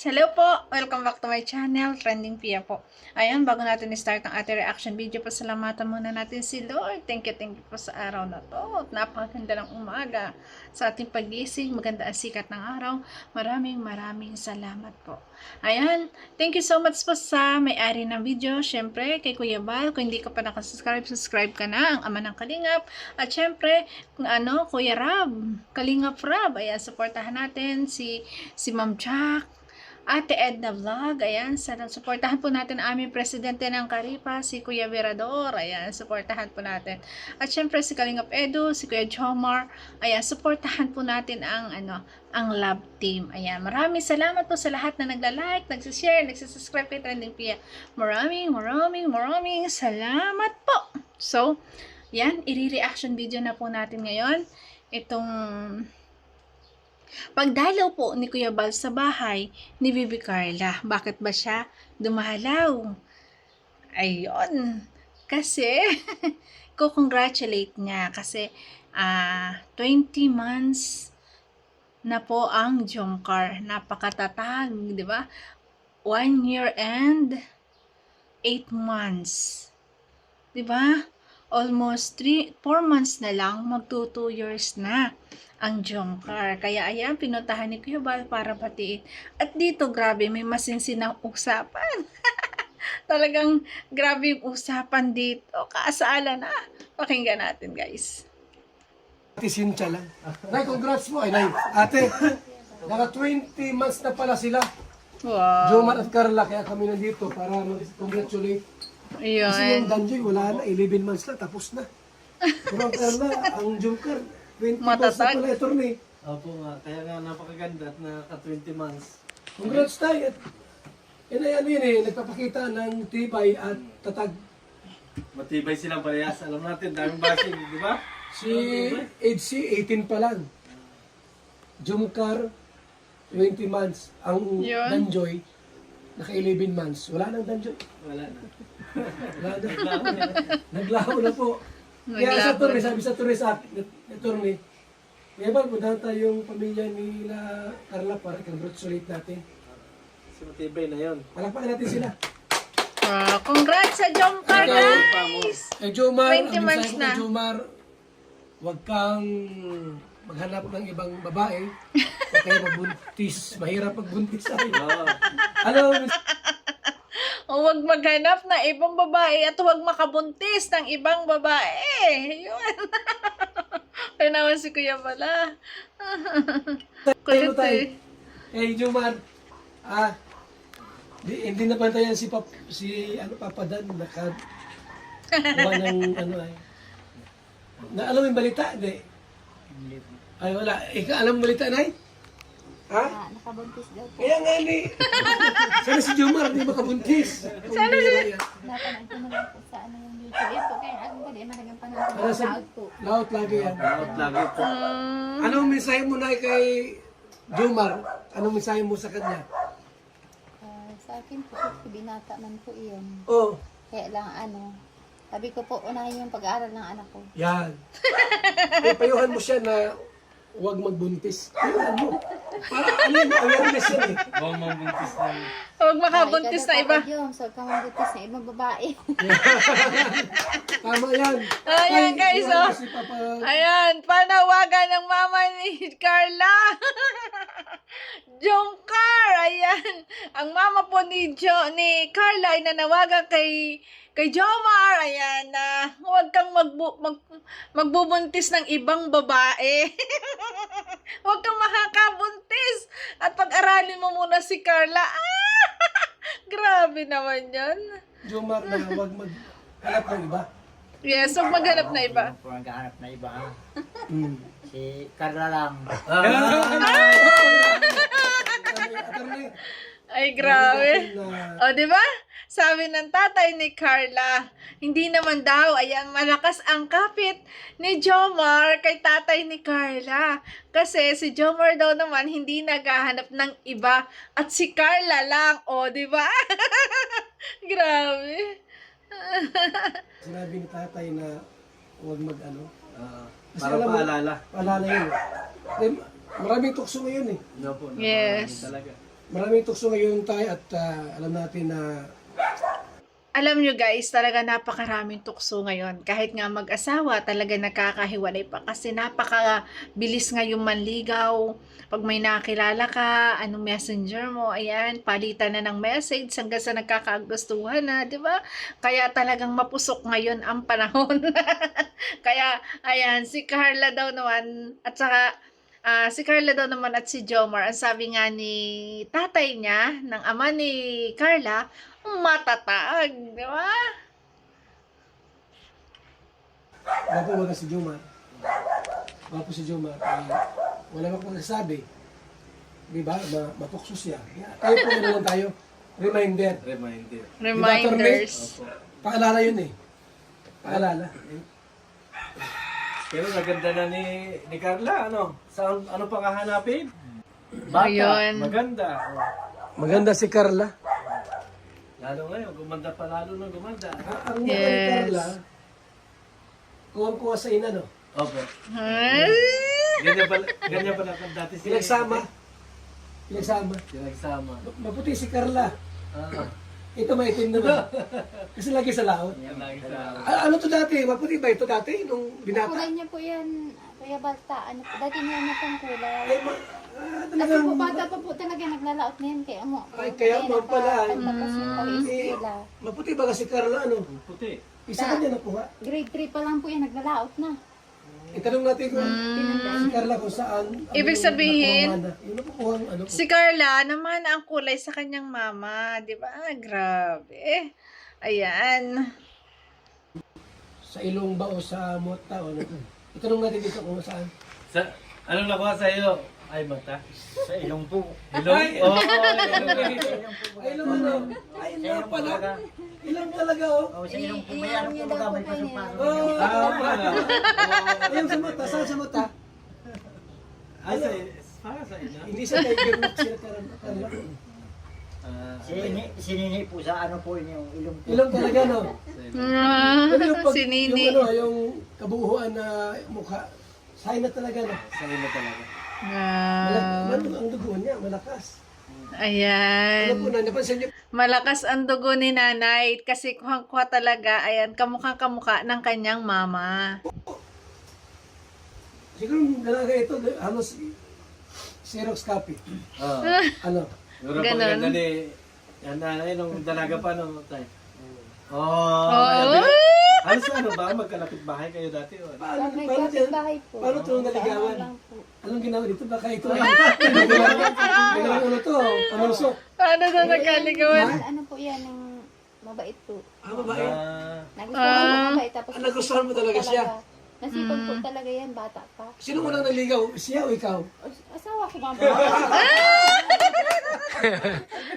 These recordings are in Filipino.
guys! Hello po! Welcome back to my channel, Trending Pia po. Ayan, bago natin start ang ating reaction video, pasalamatan muna natin si Lord. Thank you po sa araw na to. Napakaganda ng umaga sa ating pagising. Maganda ang sikat ng araw. Maraming salamat po. Ayan, thank you so much po sa may-ari ng video. Syempre, kay Kuya Bal. Kung hindi ka pa nakasubscribe, subscribe ka na. Ang ama ng Kalingap. At syempre, Kuya Rab. Kalingap Rab. Ayan, supportahan natin si Ma'am Jack. Ate Edna Vlog, ayan, supportahan po natin ang aming presidente ng Caripa, si Kuya Virador, ayan, supportahan po natin. At syempre si Kalingap Edu, si Kuya Jomar, ayan, supportahan po natin ang love team. Ayan, maraming salamat po sa lahat na nagla-like, nagsishare, nagsisubscribe kay Trending Pia. Maraming salamat po. So, yan, i-reaction video na po natin ngayon. Itong pagdalaw po ni Kuya Bal sa bahay ni Bibi Carla. Bakit ba siya dumalaw? Ayun. Kasi, ko-congratulate niya. Kasi, 20 months na po ang Jomcar. Napakatatag, di ba? 1 year and 8 months. Di ba? Almost 4 months na lang, magto 2 years na ang Jomcar. Kaya ayan, pinuntahan ni Kuya Bal para batiin. At dito, grabe, may masinsinang usapan. Talagang grabe yung usapan dito. Kaasala na. Pakinggan natin, guys. Ate Cynthia lang. Nay, congrats mo. Ay, Nay. Ate, naka 20 months na pala sila. Wow. Jomar at Carla, kaya kami nandito para mag-congratulate. Kasi yung Ayun. Danjoy, wala na. 11 months na, tapos na. Pero ang Carla, ang Jomcar, 20 months na Matatag. pala, attorney. Opo nga, kaya nga napakaganda at naka 20 months. Congrats tayo. Yan ay yun eh, nagpapakita ng tibay at tatag. Matibay silang parehas. Alam natin, daming bashing, di ba? Si HC, 18 pa lang. Jomcar, 20 months. Ang Yun. Danjoy, naka 11 months. Wala nang Danjoy. Wala na. Wala na. Naglaho na po. Kaya sa Torre, sabi sa Torre sa Torre, kaya ba, puntahan tayo yung pamilya nila Carla para congratulate natin. Kasi matibay na yun. Palakpakan natin sila. Congrats sa Jomcar, guys! Eh, Jomar, 20 ang months mensahe ko na. kay Jomar, huwag kang maghanap ng ibang babae o kaya magbuntis. Mahirap magbuntis ay. Oo. Ano, O huwag maghanap na ibang babae at huwag makabuntis ng ibang babae. Yun. Kaya naman si Kuya pala. tayo Kulit tayo. eh. Eh, Jomar, hindi na bantayan si Papa Dan, naka gawa ng ay. Na alam mo yung balita? Hindi. Ay, wala. Ikaw, alam mo balita, Nay? Ha? Nakabuntis daw po. Kaya nga ni. Sana si Jomar, di makabuntis. Sana si- Napanood ko na lang po sa yung YouTube. Yan po, kaya ako ba din malagang panahon Para sa sa out po. laot lagi yan. Lahat lagi po. Anong mensahe mo na kay Jomar? Anong mensahe mo sa kanya? Sa akin po, binata man po iyon. Oh, Kaya lang sabi ko po, unahin yung pag-aaral ng anak ko. yan. Eh, payuhan mo siya na huwag magbuntis. Payuhan mo. Para awareness yan eh. Huwag mabuntis na. Huwag makabuntis na iba. So, kamabuntis na ibang babae. Tama yan. Ayan, Ay, guys, iwan oh. mo si Papa. Ayan, panawagan ng mama ni Carla. Jomcar, ayan. Ang mama po ni Carla ay nanawagan kay Jomar, ayan, na huwag kang magbubuntis ng ibang babae. Huwag kang makakabuntis. At pag-aralin mo muna si Carla. Grabe naman yan. Jomar na huwag maghanap ng iba. Yes, huwag maghanap na iba. Kung naghahanap na iba, Hmm. si Carla lang. Attorney, Ay, grabe. na O, di ba? Sabi ng tatay ni Carla, hindi naman daw, ayan, malakas ang kapit ni Jomar kay tatay ni Carla. Kasi si Jomar daw naman hindi naghahanap ng iba at si Carla lang. O, di ba? Grabe. sinabi ni tatay na huwag Kasi Para alam mo, paalala. paalala yun. Eh, maraming tukso ngayon eh. No po. Yes. Talaga. Maraming tukso ngayon tayo at alam natin na Alam nyo guys, talaga napakaraming tukso ngayon. Kahit nga mag-asawa, talaga nakakahiwalay pa kasi napakabilis ngayon manligaw. Pag may nakilala ka, anong messenger mo, ayan, palitan na ng message hanggang sa nagkakagustuhan na, di ba? Kaya talagang mapusok ngayon ang panahon. Kaya, ayan, si Carla daw naman, at saka, si Carla daw naman at si Jomar, ang sabi nga ni tatay niya, ng ama ni Carla, matatag, di ba? Wapo wala si Jomar. Wapo si Jomar. Wala akong nagsasabi. Di ba? Matukso siya. Tayo po naman tayo. Reminder. Reminder. Reminders. Opo. Paalala yun eh. Paalala. Pero naganda na ni Carla, ano? Saan, ano pang hahanapin? Bata. Ayun. Maganda. Oh. Maganda si Carla. Lalo ngayon, gumanda pa lalo na gumanda. Ang yes. Ni Yes. Carla, kuha sa ina, no? Opo. Ay! Ganyan pala kung dati si... Pinagsama. Pinagsama. Pinagsama. Maputi si Carla. Ah. Ito maitim naman. Kasi lagi sa laot. Yan lagi sa... Ano to dati? Maputi ba ito dati? Nung binata? Kulay niya po yan, Kuya Balta. Ano po, dati niya na pang kulay. Ay, Kasi talagang... po bata pa po talaga naglalaot na yan. Kaya mo. Ay, kaya mo pala. Tapos yung pag-iisila. Maputi ba kasi Carla, ano? Puti. Isa ka niya nakuha. Grade 3 pa lang po yan, naglalaot na. Itanong natin kung si Carla kung saan. Ibig sabihin, yung nakukuha ang ano. Si Carla naman ang kulay sa kanyang mama, di ba? Grabe. Ayan. Sa ilong ba o sa mota o ano. Itanong natin dito kung saan. Sa, anong nakuha sa iyo? Ay, mata. Sa ilong po. Ilong? Ay! Oo. Ay, ilong ano. Ay, ilong pala. Ilong talaga oh. O, sa ilong po. May ano po baga may pasok-pasok. Oh, Pala. ayun sa mata. Saan sa mata? Ay, para sa ina. Hindi sa tiger nut siya Carla. Sinini po sa ano po yung ilong po. Ilong talaga no. Pero yung Si Nini. yung ano, yung kabuuan na mukha. Sign na talaga no. Sa ina talaga. Ang dugo niya, malakas. Ano Ayan. po na, napansin niyo? Malakas ang dugo ni nanay kasi kuhang-kuha talaga, ayan, kamukha-kamukha ng kanyang mama. Siguro dalaga ito, halos Xerox copy. Oo. Ano? Siguro Ganon. pag ganda ni... Yan na, nung dalaga pa no, tayo. Oh! Halos ano ba? Magkalapit bahay kayo dati? O? Paano, May paano, kapitbahay po. paano ito naligawan? Ano lang po. Anong ginawa dito? Baka ito ay... Biglang ano to? Panusok. Paano na nagkaligawan? Ano po yan, ng mabait po. Babae. Nagustuhan mo mabait. Tapos nagustuhan mo talaga siya? Nasipag po talaga yan, bata pa. Sino unang naligaw? Siya o ikaw? Asawa ko mama.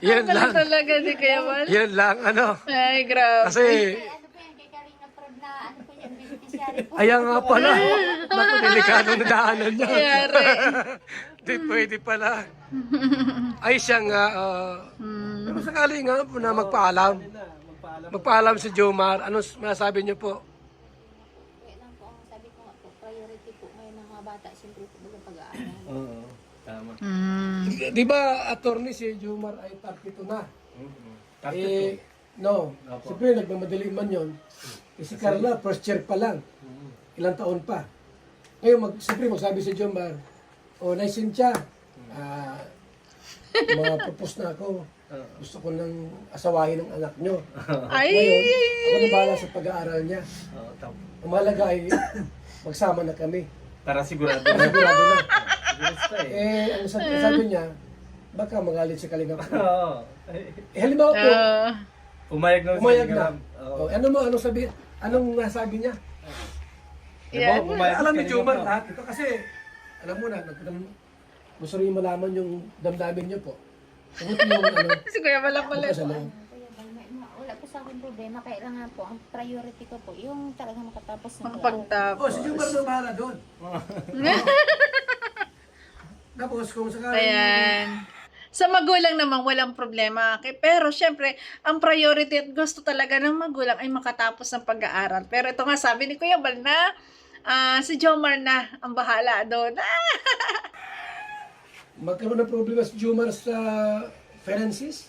Yun Pala lang. talaga di kaya mal. Yun lang, ano. Ay, grabe. Kasi, Ano po yan, kay Karina Prab na, ano po yan, beneficiary po. ayan nga pala. Naku, delikado na daanan niya. Kayari. Di pwede pala. Ay siya nga, pero sakali nga po na magpaalam. Magpaalam si Jomar. Ano masabi niyo po? Kaya lang po, ang sabi ko nga po, priority po ngayon ng mga bata, siyempre po bagang pag-aaral. Oo. Tama. Di ba, attorney si Jomar ay 32 na? Eh, no. Siyempre, nagmamadali man yun. Eh, si Carla, first year pa lang. Ilang taon pa. Ngayon, siyempre, magsabi si Jomar, o, Cynthia, propose na ako. Gusto ko nang asawahin ng anak nyo. Ay! Ngayon, ako na bahala sa pag-aaral niya. Oo, tama. Ang mahalaga ay magsama na kami. Para sigurado. Sigurado na. Sigurado eh. Ang sabi niya, baka magalit si Kalingap. Oo. Halimbawa po, Umayag na. umayag na. Oo. Anong nasabi niya? Yan. Alam ni Jomar lahat ito kasi, alam mo na, gusto rin malaman yung damdamin niyo po. Sagot yung Si Kuya Malak pala. sa loob. Kuya Bal, wala po sa akin problema, kaya lang nga po, ang priority ko po, yung talagang makatapos ng Makapagtapos. Oh, si Jomar na bahala doon. Tapos kung sakali, Ayan. Sa magulang naman, walang problema. Pero, syempre, ang priority at gusto talaga ng magulang ay makatapos ng pag-aaral. Pero ito nga, sabi ni Kuya Bal na, si Jomar na ang bahala doon. magkaroon ng problema si Jomar sa Francis?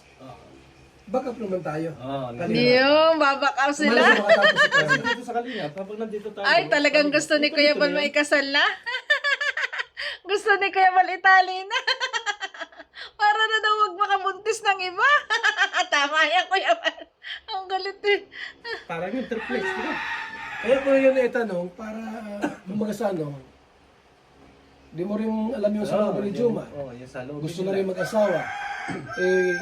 Backup naman tayo. Oo, Kanina. Yung babakaw Umalis sila. na makatapos si Carla. dito sa Kalingap, habang nandito tayo. Ay, talagang gusto ni Kuya Bal maikasal na. Gusto ni Kuya Bal itali na. Para na daw wag makabuntis ng iba. Tama yan, Kuya Bal. Ang galit eh. Parang yung triplex, di ba? Kaya ko yun itanong, para bumagasano, di mo rin alam yung sa ni Juma. Oo, yung sa loob. Gusto na rin mag-asawa. Eh,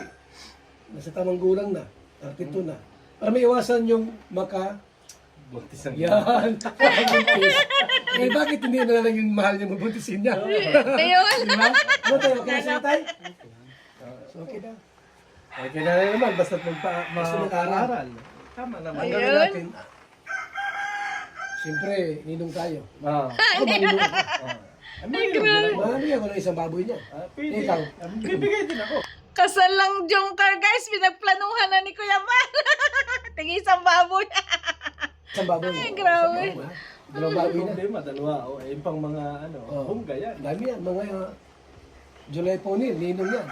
nasa tamang gulang na. 32 na. Para may iwasan yung Buntis ang yan. Buntis. Eh, bakit hindi na lang yung mahal niya mabuntisin niya? Ayun. Di ba? Ano tayo? Okay na sa'yo tayo? So, okay na. Okay na rin naman, basta Basta mag-aral. Tama naman. Ang Ayun. gawin natin, siyempre, ninong tayo. Oo. Ako maninong. Ano yun? Mahal niya, wala isang baboy niya. Pwede. Ikaw. Bibigay din ako. Kasal lang Jungkar, guys. Pinagplanuhan na ni Kuya Bal. Tig-isang baboy. Isang baboy. Ay, grabe. Dalawang baboy na. Problema, dalawa. O, yung pang mga Oh. hungga yan. Dami yan, mga July Pony, ninong yan.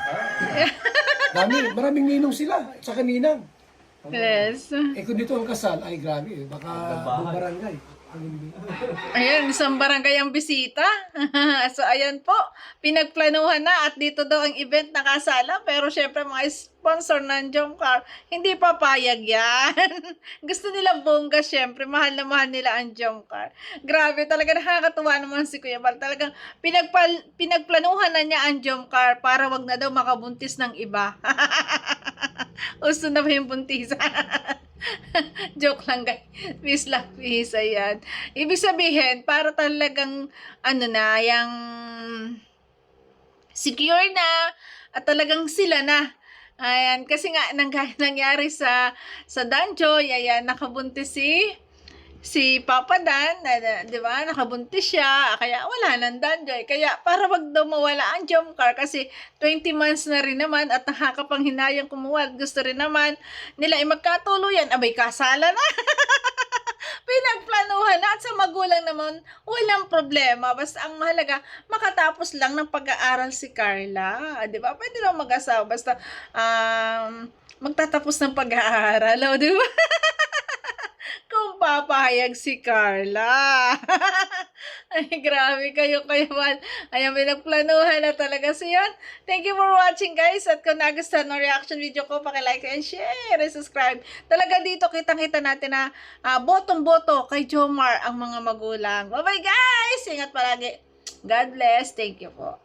Dami, maraming ninong sila, tsaka ninang. Yes. Eh kung dito ang kasal, ay grabe, baka buong barangay. Ayan, isang barangay ang bisita. So, ayan po. Pinagplanuhan na at dito daw ang event na kasala. Pero syempre, mga sponsor ng Jomcar, hindi papayag yan. Gusto nila bongga, syempre. Mahal na mahal nila ang Jomcar. Grabe, talaga nakakatuwa naman si Kuya Bal. Talagang pinagplanuhan na niya ang Jomcar para wag na daw makabuntis ng iba. Uso na ba yung buntisan? Joke lang guys. Peace lang, peace. Ayan. Ibig sabihin, para talagang, yung secure na, at talagang sila na. Ayan. Kasi nga, nangyari sa Danjoy, ayan, nakabuntis si Papa Dan, di ba, nakabuntis siya, kaya wala nang Danjoy. Kaya para wag daw mawala ang Jomcar kasi 20 months na rin naman at nakakapanghinayang kumuha. Gusto rin naman nila ay magkatuluyan. Abay, kasala na. Pinagplanuhan na at sa magulang naman, walang problema. Basta ang mahalaga, makatapos lang ng pag-aaral si Carla. Di ba? Pwede lang mag-asawa. Basta magtatapos ng pag-aaral. O, di ba? Kung papayag si Carla. Ay, grabe kayo, Bal. Ayan, pinagplanuhan na talaga siya. Thank you for watching, guys. At kung nagustuhan ng reaction video ko, pakilike and share and subscribe. Talaga dito, kitang-kita natin na botong-boto kay Jomar ang mga magulang. Bye-bye, guys! Ingat palagi. God bless. Thank you po.